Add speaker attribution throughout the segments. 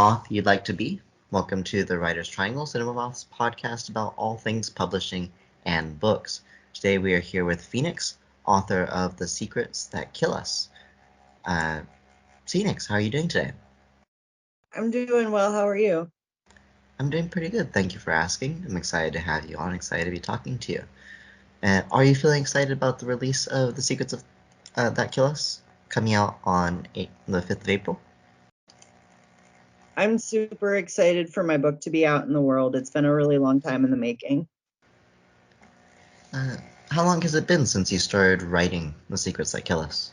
Speaker 1: moth you'd like to be. Welcome to the Writer's Triangle Cinema Moth's podcast about all things publishing and books. Today we are here with Phoenix, author of The Secrets That Kill Us. Phoenix, how are you doing today?
Speaker 2: I'm doing well. How are you?
Speaker 1: I'm doing pretty good. Thank you for asking. I'm excited to have you on, excited to be talking to you. Are you feeling excited about the release of The Secrets of That Kill Us coming out on the 5th of April?
Speaker 2: I'm super excited for my book to be out in the world. It's been a really long time in the making.
Speaker 1: How long has it been since you started writing The Secrets That Kill Us?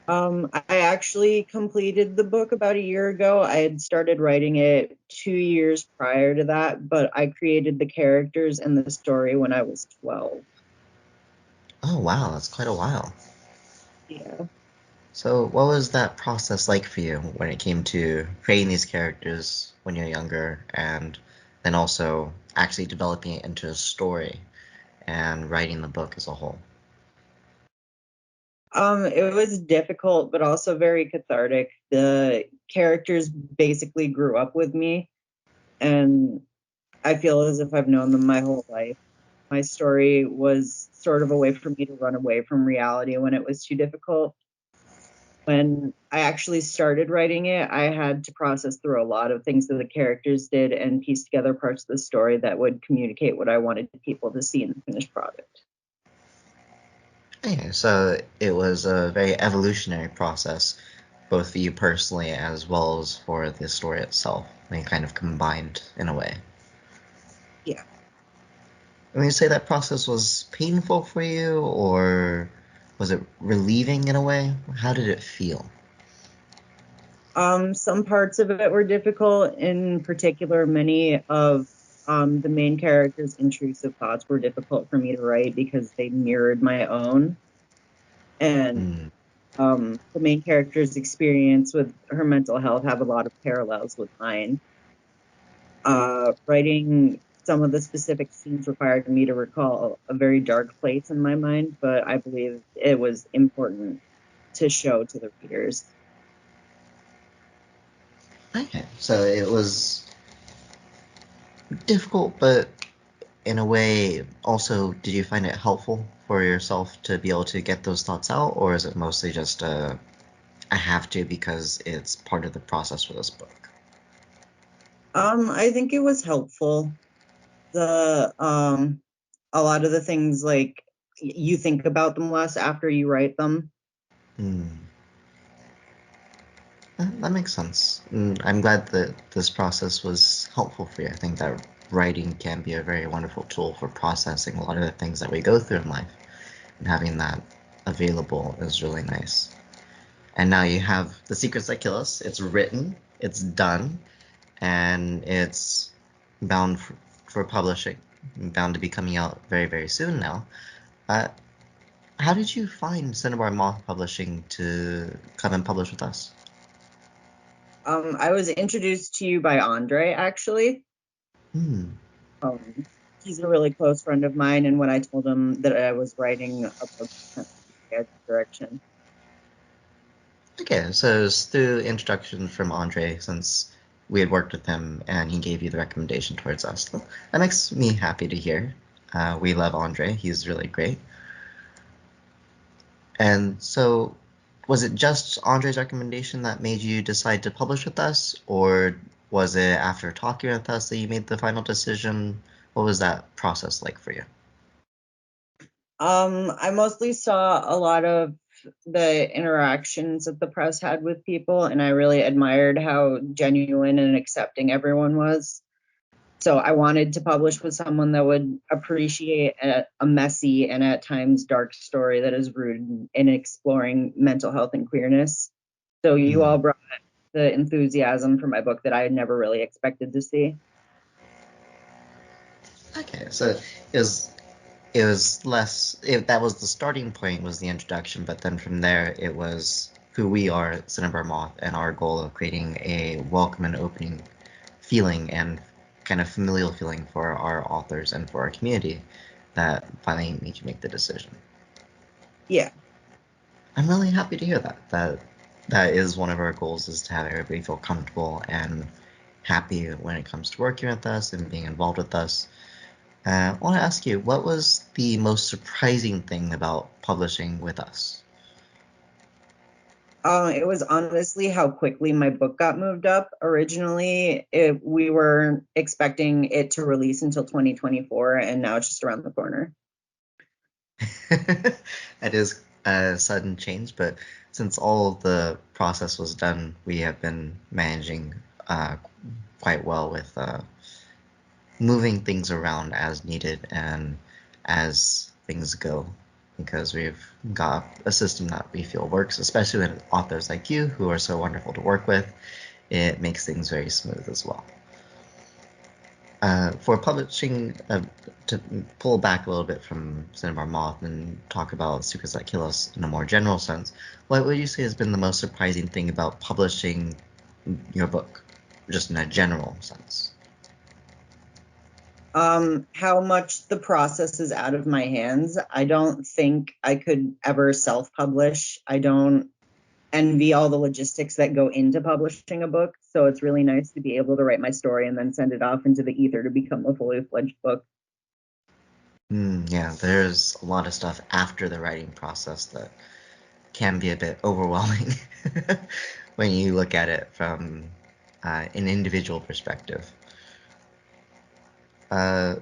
Speaker 2: I actually completed the book about a year ago. I had started writing it 2 years prior to that, but I created the characters and the story when I was 12.
Speaker 1: Oh, wow, that's quite a while.
Speaker 2: Yeah.
Speaker 1: So what was that process like for you when it came to creating these characters when you're younger and then also actually developing it into a story and writing the book as a whole?
Speaker 2: It was difficult, but also very cathartic. The characters basically grew up with me, and I feel as if I've known them my whole life. My story was sort of a way for me to run away from reality when it was too difficult. When I actually started writing it, I had to process through a lot of things that the characters did and piece together parts of the story that would communicate what I wanted people to see in the finished product.
Speaker 1: Okay, so it was a very evolutionary process, both for you personally as well as for the story itself. They kind of combined in a way.
Speaker 2: Yeah.
Speaker 1: When you say that process was painful for you, or was it relieving in a way? How did it feel?
Speaker 2: Some parts of it were difficult. In particular, many of the main characters' intrusive thoughts were difficult for me to write because they mirrored my own. And the main character's experience with her mental health have a lot of parallels with mine. Writing some of the specific scenes required me to recall a very dark place in my mind, but I believe it was important to show to the readers.
Speaker 1: Okay, so it was difficult, but in a way, also, did you find it helpful for yourself to be able to get those thoughts out, or is it mostly just I have to because it's part of the process for this book?
Speaker 2: I think it was helpful. The a lot of the things, like, you think about them less after you write them.
Speaker 1: That makes sense. I'm glad that this process was helpful for you. I think that writing can be a very wonderful tool for processing a lot of the things that we go through in life, and having that available is really nice. And now you have The Secrets That Kill Us. It's written, it's done, and it's bound for publishing, bound to be coming out very, very soon now. How did you find Cinnabar Moth Publishing to come and publish with us?
Speaker 2: I was introduced to you by Andre, actually. He's a really close friend of mine, and when I told him that I was writing a book in direction.
Speaker 1: Okay, so it's through introduction from Andre, since we had worked with him and he gave you the recommendation towards us. That makes me happy to hear. We love Andre, he's really great. And so, was it just Andre's recommendation that made you decide to publish with us, or was it after talking with us that you made the final decision? What was that process like for you?
Speaker 2: I mostly saw a lot of the interactions that the press had with people, and I really admired how genuine and accepting everyone was. So I wanted to publish with someone that would appreciate a messy and at times dark story that is rooted in exploring mental health and queerness. So you all brought the enthusiasm for my book that I had never really expected to see.
Speaker 1: Okay, so it was less that was the starting point, was the introduction, but then from there it was who we are at Cinnabar Moth and our goal of creating a welcome and opening feeling and kind of familial feeling for our authors and for our community that finally made you make the decision.
Speaker 2: Yeah.
Speaker 1: I'm really happy to hear that that is one of our goals, is to have everybody feel comfortable and happy when it comes to working with us and being involved with us. I want to ask you, what was the most surprising thing about publishing with us?
Speaker 2: It was honestly how quickly my book got moved up. Originally, we were expecting it to release until 2024, and now it's just around the corner.
Speaker 1: It is a sudden change, but since all of the process was done, we have been managing uh, quite well with moving things around as needed and as things go, because we've got a system that we feel works, especially with authors like you who are so wonderful to work with. It makes things very smooth as well. For publishing, to pull back a little bit from Cinnabar Moth and talk about Secrets That Kill Us in a more general sense, what would you say has been the most surprising thing about publishing your book, just in a general sense?
Speaker 2: How much the process is out of my hands. I don't think I could ever self-publish. I don't envy all the logistics that go into publishing a book. So it's really nice to be able to write my story and then send it off into the ether to become a fully fledged book.
Speaker 1: Yeah, there's a lot of stuff after the writing process that can be a bit overwhelming when you look at it from an individual perspective. Uh,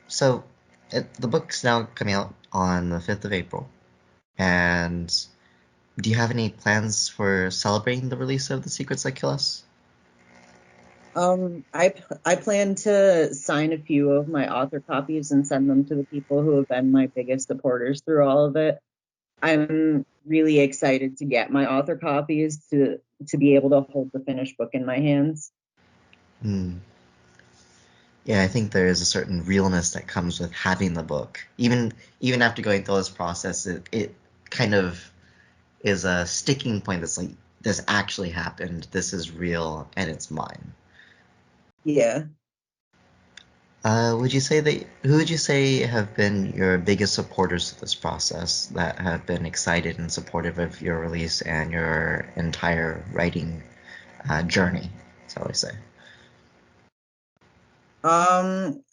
Speaker 1: so the book's now coming out on the 5th of April. And do you have any plans for celebrating the release of The Secrets That Kill Us?
Speaker 2: I plan to sign a few of my author copies and send them to the people who have been my biggest supporters through all of it. I'm really excited to get my author copies to be able to hold the finished book in my hands.
Speaker 1: Hmm. Yeah, I think there is a certain realness that comes with having the book. Even after going through this process, it kind of is a sticking point that's like, this actually happened, this is real, and it's mine.
Speaker 2: Yeah.
Speaker 1: Would you say that who would you say have been your biggest supporters of this process, that have been excited and supportive of your release and your entire writing journey, shall we say?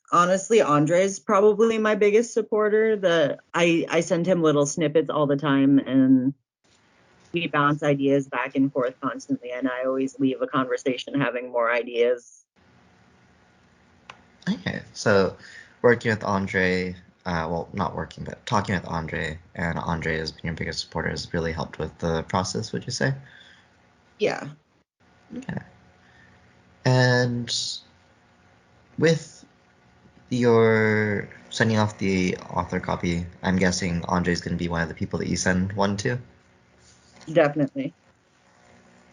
Speaker 2: Honestly, Andre's probably my biggest supporter. I send him little snippets all the time, and we bounce ideas back and forth constantly, and I always leave a conversation having more ideas.
Speaker 1: Okay, so working with Andre, well, not working, but talking with Andre, and Andre has been your biggest supporter, has really helped with the process, would you say?
Speaker 2: Yeah.
Speaker 1: Okay. And with your sending off the author copy, I'm guessing Andre's going to be one of the people that you send one to?
Speaker 2: Definitely.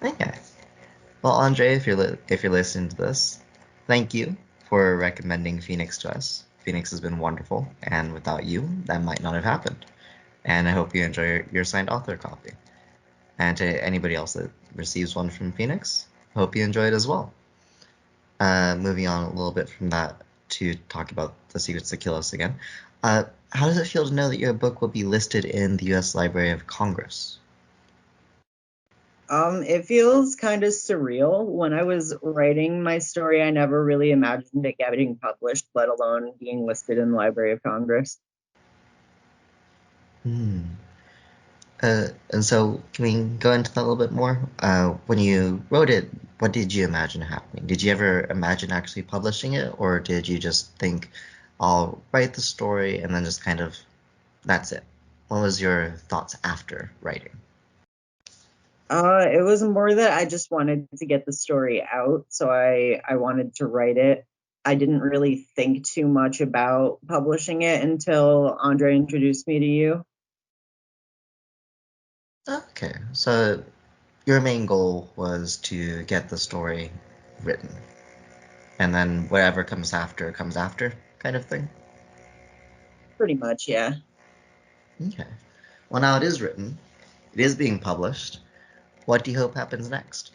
Speaker 1: Okay. Well, Andre, if you're listening to this, thank you for recommending Phoenix to us. Phoenix has been wonderful, and without you, that might not have happened. And I hope you enjoy your signed author copy. And to anybody else that receives one from Phoenix, hope you enjoy it as well. Moving on a little bit from that to talk about The Secrets That Kill Us again. How does it feel to know that your book will be listed in the U.S. Library of Congress?
Speaker 2: It feels kind of surreal. When I was writing my story, I never really imagined it getting published, let alone being listed in the Library of Congress.
Speaker 1: Hmm. And so, can we go into that a little bit more? When you wrote it, what did you imagine happening? Did you ever imagine actually publishing it, or did you just think, I'll write the story and then just kind of, that's it? What was your thoughts after writing?
Speaker 2: It was more that I just wanted to get the story out, so I wanted to write it. I didn't really think too much about publishing it until Andre introduced me to you.
Speaker 1: Okay, so your main goal was to get the story written, and then whatever comes after, kind of thing.
Speaker 2: Pretty much, yeah.
Speaker 1: Okay. Well, now it is written, it is being published. What do you hope happens next?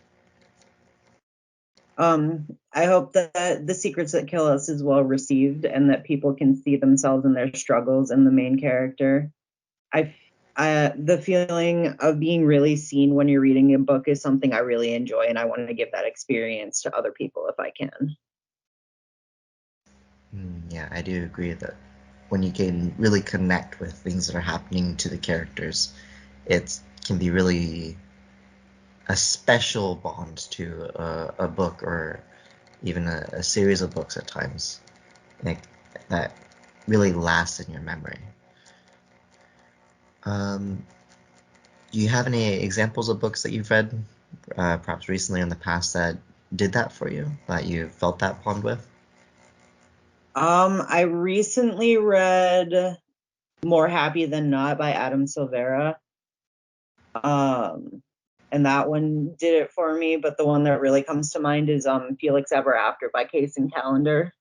Speaker 2: I hope that The Secrets That Kill Us is well received and that people can see themselves in their struggles and the main character. I The feeling of being really seen when you're reading a book is something I really enjoy, and I want to give that experience to other people if I can.
Speaker 1: Yeah, I do agree that when you can really connect with things that are happening to the characters, it can be really a special bond to a book or even a series of books at times, like that really lasts in your memory. Um, do you have any examples of books that you've read, perhaps recently or in the past, that did that for you, that you felt that bond with?
Speaker 2: I recently read More Happy Than Not by Adam Silvera. Um, and that one did it for me, but the one that really comes to mind is Felix Ever After by Case and Calendar.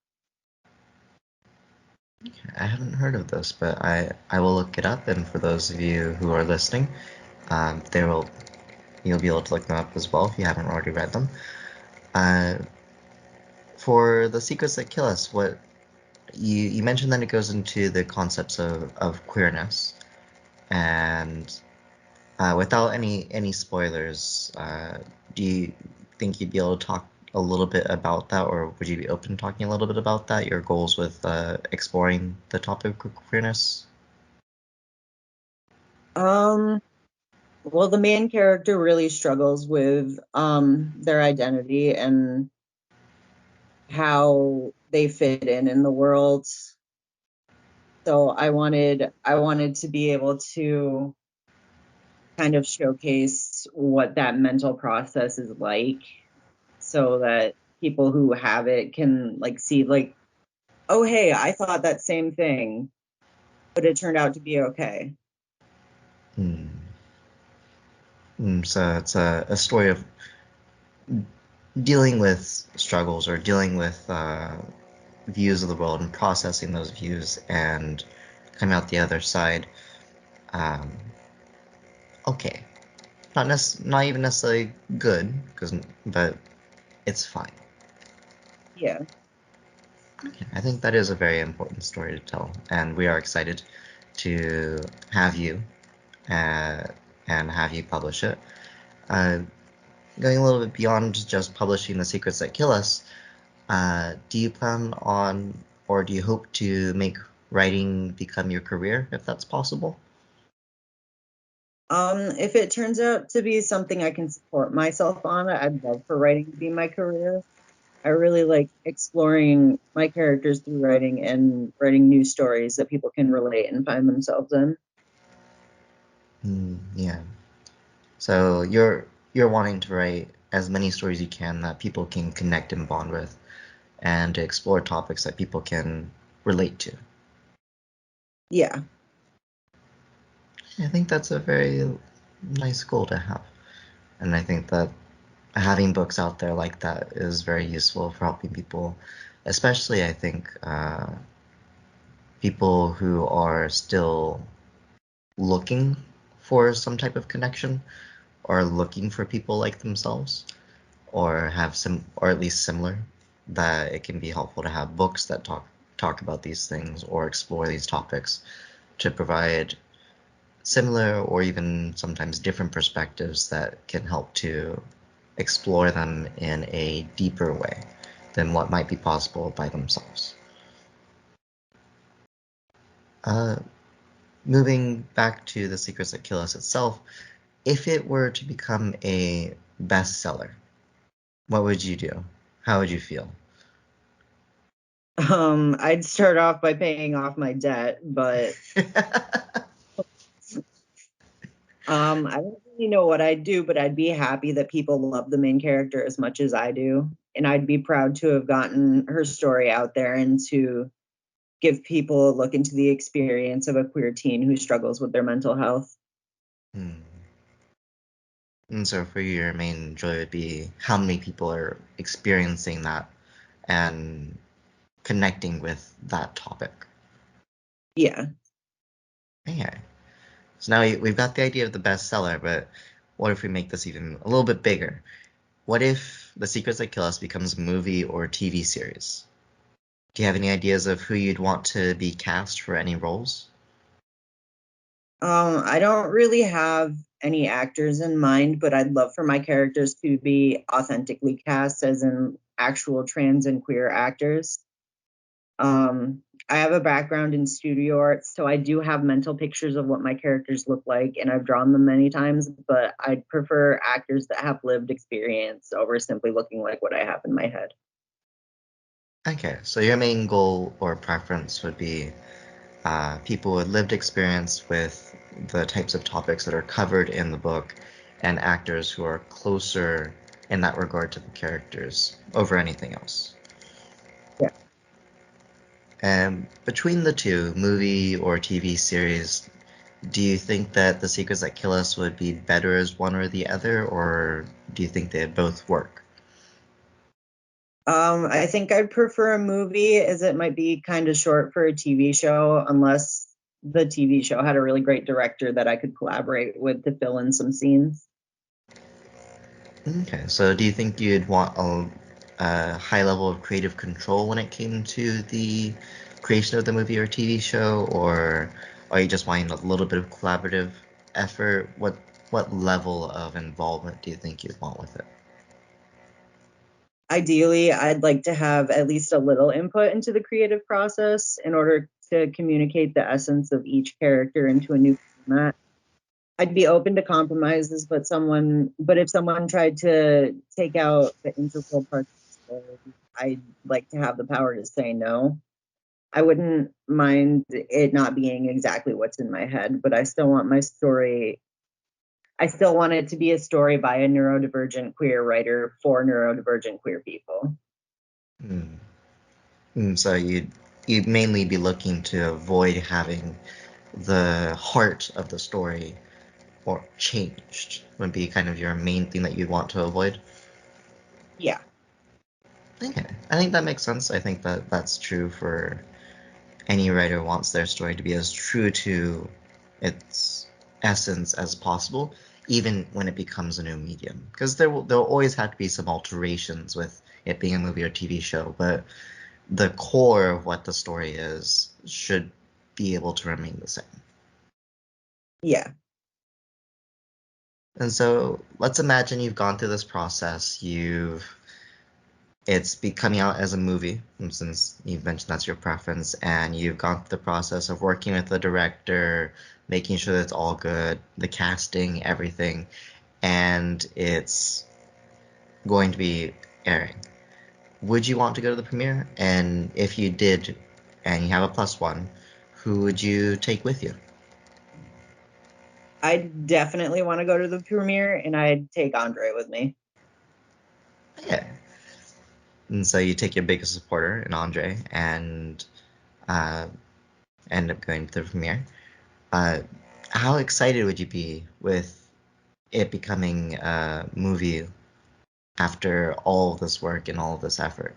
Speaker 1: I haven't heard of this, but I will look it up. And for those of you who are listening, they will you'll be able to look them up as well if you haven't already read them. Uh, for The Secrets That Kill Us, what you mentioned that it goes into the concepts of queerness, and without any spoilers, do you think you'd be able to talk a little bit about that, or would you be open to talking a little bit about that? Your goals with exploring the topic of queerness?
Speaker 2: Um, well, the main character really struggles with their identity and how they fit in the world. So I wanted to be able to kind of showcase what that mental process is like so that people who have it can like see like, oh hey, I thought that same thing, but it turned out to be okay.
Speaker 1: Hmm. So it's a story of dealing with struggles or dealing with views of the world and processing those views and coming out the other side. Um, okay, not even necessarily good, but it's fine.
Speaker 2: Yeah.
Speaker 1: Okay, I think that is a very important story to tell, and we are excited to have you uh, and have you publish it. Uh, Going a little bit beyond just publishing The Secrets That Kill Us, do you plan on, or do you hope to make writing become your career, if that's possible?
Speaker 2: If it turns out to be something I can support myself on, I'd love for writing to be my career. I really like exploring my characters through writing and writing new stories that people can relate and find themselves in.
Speaker 1: Yeah. So you're wanting to write as many stories you can that people can connect and bond with, and to explore topics that people can relate to.
Speaker 2: Yeah.
Speaker 1: I think that's a very nice goal to have, and I think that having books out there like that is very useful for helping people, especially I think people who are still looking for some type of connection or looking for people like themselves or have some or at least similar, that it can be helpful to have books that talk about these things or explore these topics to provide similar or even sometimes different perspectives that can help to explore them in a deeper way than what might be possible by themselves. Uh, Moving back to The Secrets That Kill Us itself, if it were to become a bestseller, what would you do? How would you feel?
Speaker 2: I'd start off by paying off my debt, but I don't really know what I'd do, but I'd be happy that people love the main character as much as I do. And I'd be proud to have gotten her story out there and to give people a look into the experience of a queer teen who struggles with their mental health.
Speaker 1: Hmm. And so for you, your main joy would be how many people are experiencing that and connecting with that topic.
Speaker 2: Yeah.
Speaker 1: Okay. So now we've got the idea of the bestseller, but what if we make this even a little bit bigger? What if The Secrets That Kill Us becomes a movie or TV series? Do you have any ideas of who you'd want to be cast for any roles?
Speaker 2: I don't really have any actors in mind, but I'd love for my characters to be authentically cast, as in actual trans and queer actors. I have a background in studio art, so I do have mental pictures of what my characters look like, and I've drawn them many times, but I'd prefer actors that have lived experience over simply looking like what I have in my head.
Speaker 1: Okay, so your main goal or preference would be people with lived experience with the types of topics that are covered in the book, and actors who are closer in that regard to the characters over anything else.
Speaker 2: Yeah.
Speaker 1: And between the two, movie or TV series, do you think that The Secrets That Kill Us would be better as one or the other, or do you think they both work?
Speaker 2: I think I'd prefer a movie, as it might be kind of short for a TV show, unless the TV show had a really great director that I could collaborate with to fill in some scenes.
Speaker 1: Okay, so do you think you'd want a high level of creative control when it came to the creation of the movie or TV show, or are you just wanting a little bit of collaborative effort? What level of involvement do you think you'd want with it?
Speaker 2: Ideally, I'd like to have at least a little input into the creative process in order to communicate the essence of each character into a new format. I'd be open to compromises, but if someone tried to take out the integral parts of the story, I'd like to have the power to say no. I wouldn't mind it not being exactly what's in my head, but I still want it to be a story by a neurodivergent queer writer for neurodivergent queer people.
Speaker 1: Hmm. So you'd mainly be looking to avoid having the heart of the story or changed would be kind of your main thing that you'd want to avoid.
Speaker 2: Yeah.
Speaker 1: Okay, I think that makes sense. I think that that's true for any writer wants their story to be as true to its essence as possible, even when it becomes a new medium. Because there'll always have to be some alterations with it being a movie or TV show, but the core of what the story is should be able to remain the same.
Speaker 2: Yeah.
Speaker 1: And so let's imagine you've gone through this process, it's be coming out as a movie, since you've mentioned that's your preference, and you've gone through the process of working with the director, making sure that it's all good, the casting, everything, and it's going to be airing. Would you want to go to the premiere? And if you did, and you have a plus one, who would you take with you?
Speaker 2: I definitely want to go to the premiere, and I'd take Andre with me.
Speaker 1: Yeah. And so you take your biggest supporter, an Andre, and uh, end up going to the premiere. Uh, how excited would you be with it becoming a movie after all of this work and all of this effort?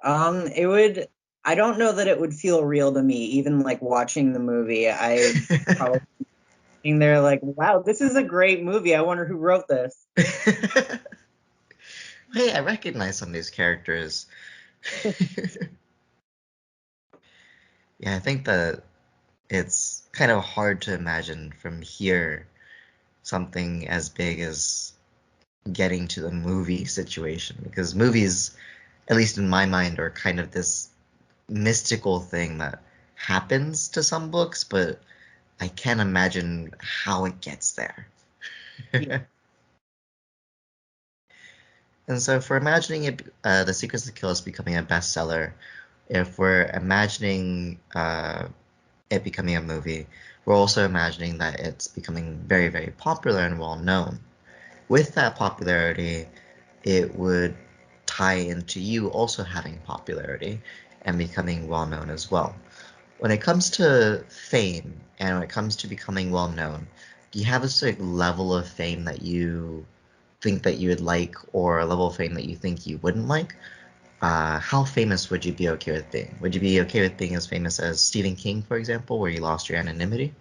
Speaker 2: It would. I don't know that it would feel real to me, even like watching the movie. I probably being there like, wow, this is a great movie. I wonder who wrote this.
Speaker 1: Hey, I recognize some of these characters. Yeah, I think that it's kind of hard to imagine from here something as big as getting to the movie situation, because movies, at least in my mind, are kind of this mystical thing that happens to some books, but I can't imagine how it gets there.
Speaker 2: Yeah.
Speaker 1: And so, if we're imagining it, The Secrets that Kill Us becoming a bestseller, if we're imagining it becoming a movie, we're also imagining that it's becoming very, very popular and well known. With that popularity, it would tie into you also having popularity and becoming well known as well. When it comes to fame and when it comes to becoming well known, do you have a certain level of fame that you think that you would like, or a level of fame that you think you wouldn't like? How famous would you be okay with being? Would you be okay with being as famous as Stephen King, for example, where you lost your anonymity?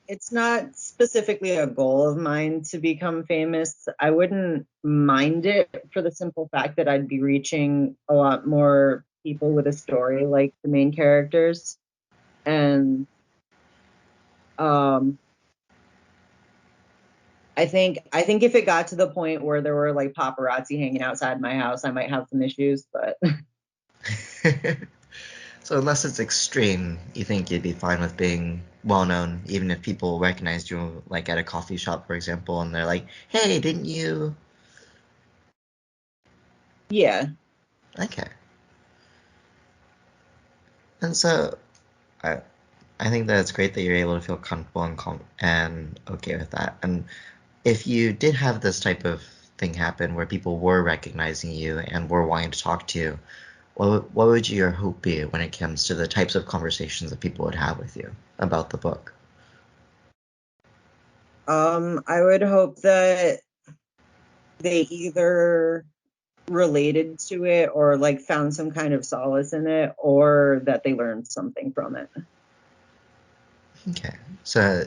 Speaker 2: It's not specifically a goal of mine to become famous. I wouldn't mind it for the simple fact that I'd be reaching a lot more people with a story like the main characters. And I think if it got to the point where there were like paparazzi hanging outside my house, I might have some issues, but
Speaker 1: So unless it's extreme, you think you'd be fine with being well known, even if people recognized you, like at a coffee shop, for example, and they're like, "Hey, didn't you?"
Speaker 2: yeah.
Speaker 1: Okay. And so, I I think that it's great that you're able to feel comfortable and okay with that. And if you did have this type of thing happen where people were recognizing you and were wanting to talk to you, what would your hope be when it comes to the types of conversations that people would have with you about the book?
Speaker 2: I would hope that they either related to it or like found some kind of solace in it, or that they learned something from it.
Speaker 1: Okay. So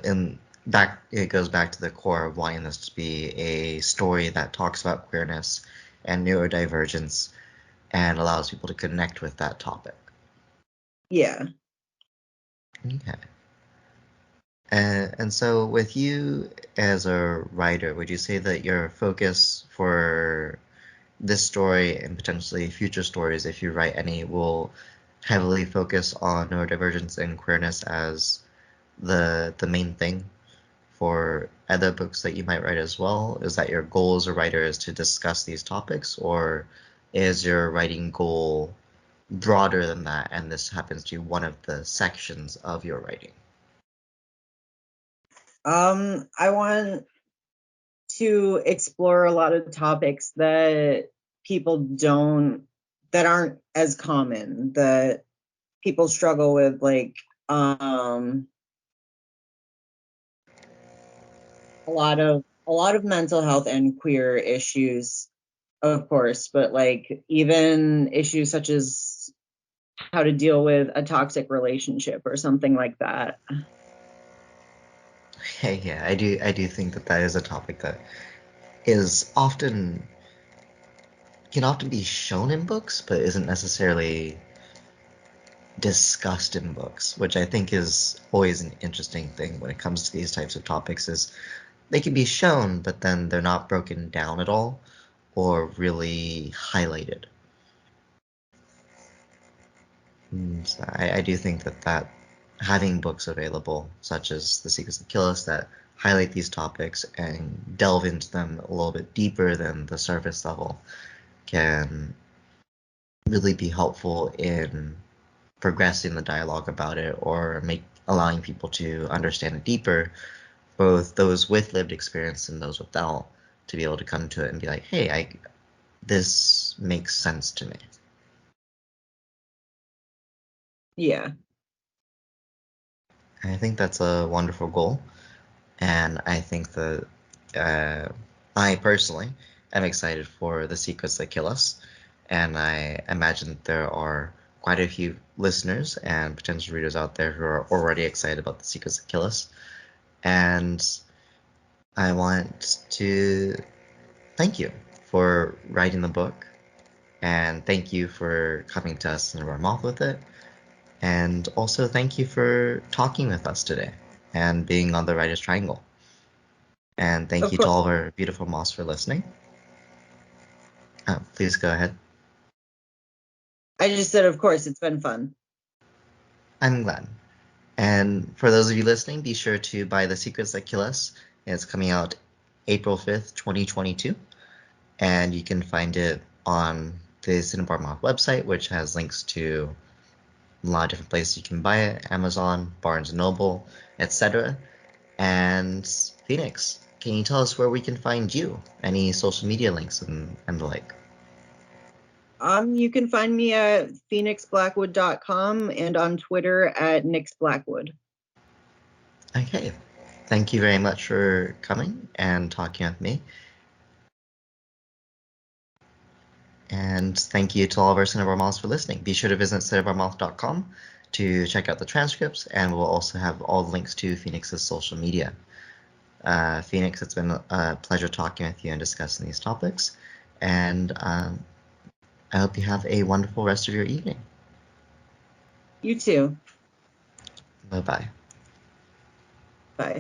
Speaker 1: it goes back to the core of wanting this to be a story that talks about queerness and neurodivergence and allows people to connect with that topic.
Speaker 2: Yeah.
Speaker 1: Okay. And so with you as a writer, would you say that your focus for this story and potentially future stories, if you write any, will heavily focus on neurodivergence and queerness as the main thing for other books that you might write as well? Is that your goal as a writer is to discuss these topics, or is your writing goal broader than that, and this happens to be one of the sections of your writing?
Speaker 2: I want to explore a lot of topics that that aren't as common, that people struggle with, like a lot of mental health and queer issues, of course, but like even issues such as how to deal with a toxic relationship or something like that.
Speaker 1: Yeah, I do think that that is a topic that is often can often be shown in books, but isn't necessarily discussed in books, which I think is always an interesting thing when it comes to these types of topics is they can be shown, but then they're not broken down at all or really highlighted. And so I do think that having books available, such as The Secrets That Kill Us, that highlight these topics and delve into them a little bit deeper than the surface level, can really be helpful in progressing the dialogue about it or allowing people to understand it deeper, both those with lived experience and those without, to be able to come to it and be like, hey, this makes sense to me.
Speaker 2: Yeah.
Speaker 1: I think that's a wonderful goal, and I think that uh, I personally am excited for The Secrets That Kill Us, and I imagine that there are quite a few listeners and potential readers out there who are already excited about The Secrets That Kill Us. And I want to thank you for writing the book, and thank you for coming to us in our mouth with it. And also thank you for talking with us today and being on the Writer's Triangle. And thank
Speaker 2: Of
Speaker 1: you to
Speaker 2: course.
Speaker 1: all of our beautiful moths for listening. Please go ahead.
Speaker 2: I just said, of course, it's been fun.
Speaker 1: I'm glad. And for those of you listening, be sure to buy The Secrets That Kill Us. It's coming out April 5th, 2022. And you can find it on the Cinnabar Moth website, which has links to a lot of different places you can buy it: Amazon, Barnes & Noble, etc. And Phoenix, can you tell us where we can find you? Any social media links and the like?
Speaker 2: You can find me at phoenixblackwood.com and on Twitter at nixblackwood.
Speaker 1: Okay. Thank you very much for coming and talking with me. And thank you to all of our Cinnabar Moths for listening. Be sure to visit cinnabarmoth.com to check out the transcripts, and we'll also have all the links to Phoenix's social media. Phoenix, it's been a pleasure talking with you and discussing these topics, and I hope you have a wonderful rest of your evening.
Speaker 2: You too.
Speaker 1: Bye-bye.
Speaker 2: Bye.